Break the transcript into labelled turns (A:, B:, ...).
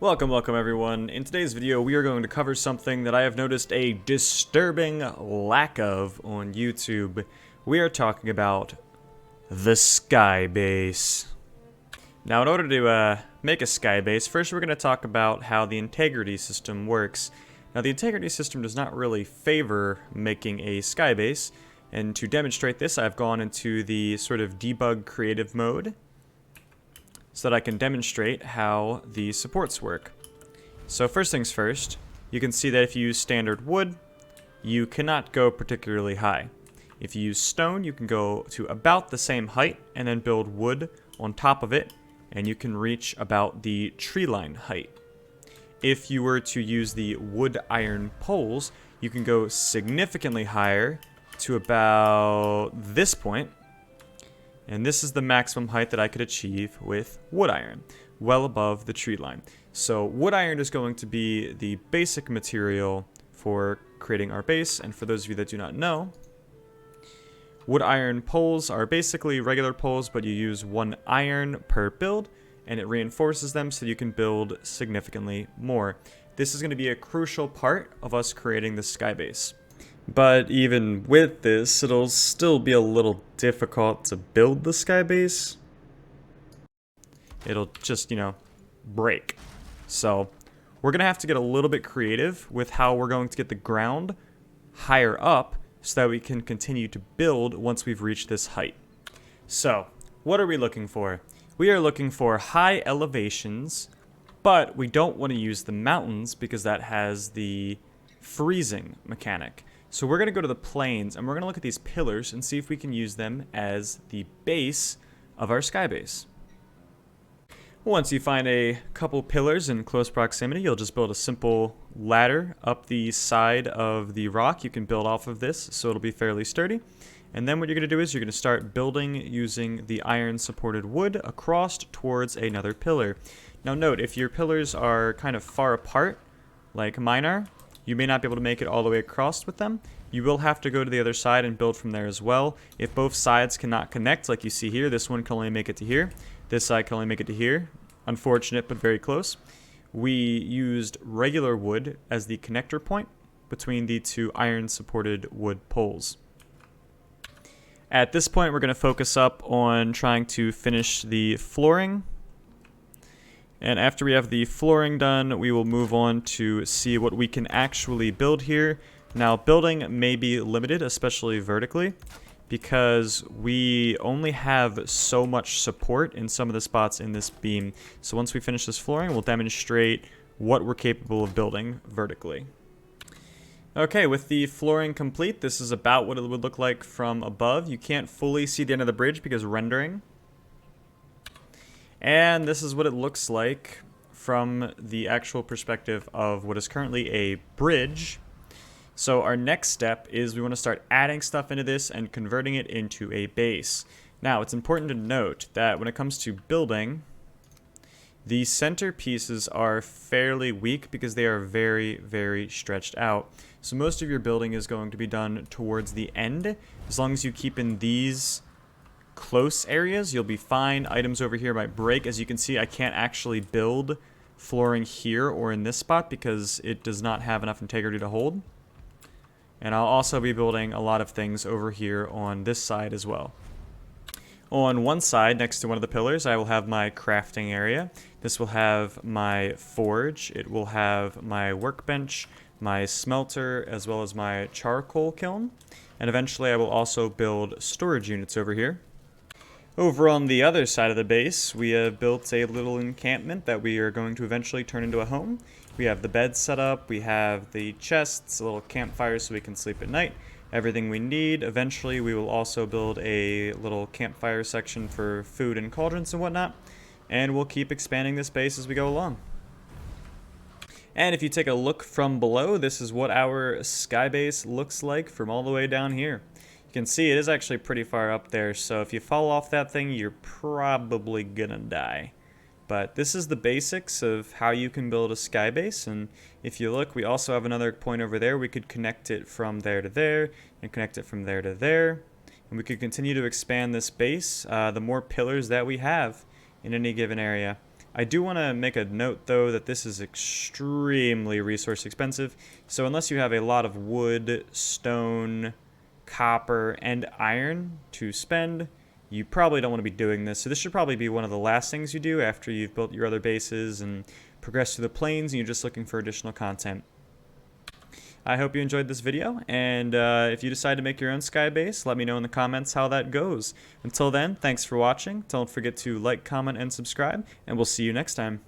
A: Welcome everyone. In today's video we are going to cover something that I have noticed a disturbing lack of on YouTube. We are talking about the sky base. Now in order to make a sky base, first we're going to talk about how the integrity system works. Now the integrity system does not really favor making a sky base, and to demonstrate this I've gone into the sort of debug creative mode, so that I can demonstrate how the supports work. So first things first, you can see that if you use standard wood, you cannot go particularly high. If you use stone, you can go to about the same height and then build wood on top of it, and you can reach about the tree line height. If you were to use the wood iron poles, you can go significantly higher to about this point. And this is the maximum height that I could achieve with wood iron, well above the tree line. So wood iron is going to be the basic material for creating our base, and for those of you that do not know, wood iron poles are basically regular poles, but you use one iron per build, and it reinforces them so you can build significantly more. This is going to be a crucial part of us creating the sky base. But even with this, it'll still be a little difficult to build the sky base. It'll just, break. So we're going to have to get a little bit creative with how we're going to get the ground higher up so that we can continue to build once we've reached this height. So what are we looking for? We are looking for high elevations, but we don't want to use the mountains because that has the freezing mechanic. So we're going to go to the plains and we're going to look at these pillars and see if we can use them as the base of our sky base. Once you find a couple pillars in close proximity, you'll just build a simple ladder up the side of the rock. You can build off of this, so it'll be fairly sturdy. And then what you're going to do is you're going to start building using the iron supported wood across towards another pillar. Now note, if your pillars are kind of far apart, like mine are, you may not be able to make it all the way across with them. You will have to go to the other side and build from there as well. If both sides cannot connect, like you see here, this one can only make it to here. This side can only make it to here. Unfortunate, but very close. We used regular wood as the connector point between the two iron-supported wood poles. At this point, we're going to focus up on trying to finish the flooring. And after we have the flooring done, we will move on to see what we can actually build here. Now, building may be limited, especially vertically, because we only have so much support in some of the spots in this beam. So once we finish this flooring, we'll demonstrate what we're capable of building vertically. Okay, with the flooring complete, this is about what it would look like from above. You can't fully see the end of the bridge because rendering. And this is what it looks like from the actual perspective of what is currently a bridge. So our next step is we want to start adding stuff into this and converting it into a base. Now, it's important to note that when it comes to building, the center pieces are fairly weak because they are very, very stretched out. So most of your building is going to be done towards the end. As long as you keep in these close areas, you'll be fine. Items over here might break. As you can see, I can't actually build flooring here or in this spot because it does not have enough integrity to hold. And I'll also be building a lot of things over here on this side as well. On one side, next to one of the pillars, I will have my crafting area. This will have my forge. It will have my workbench, my smelter, as well as my charcoal kiln. And eventually I will also build storage units over here. Over on the other side of the base, we have built a little encampment that we are going to eventually turn into a home. We have the bed set up, we have the chests, a little campfire so we can sleep at night, everything we need. Eventually we will also build a little campfire section for food and cauldrons and whatnot, and we'll keep expanding this base as we go along. And if you take a look from below, this is what our sky base looks like from all the way down here. You can see it is actually pretty far up there, so if you fall off that thing, you're probably gonna die. But this is the basics of how you can build a sky base, and if you look, we also have another point over there. We could connect it from there to there, and connect it from there to there, and we could continue to expand this base. The more pillars that we have in any given area, I do want to make a note, though, that this is extremely resource expensive. So unless you have a lot of wood, stone, copper, and iron to spend, you probably don't want to be doing this. So this should probably be one of the last things you do after you've built your other bases and progressed through the plains and you're just looking for additional content. I hope you enjoyed this video, and if you decide to make your own sky base, let me know in the comments how that goes. Until then, thanks for watching. Don't forget to like, comment, and subscribe, and we'll see you next time.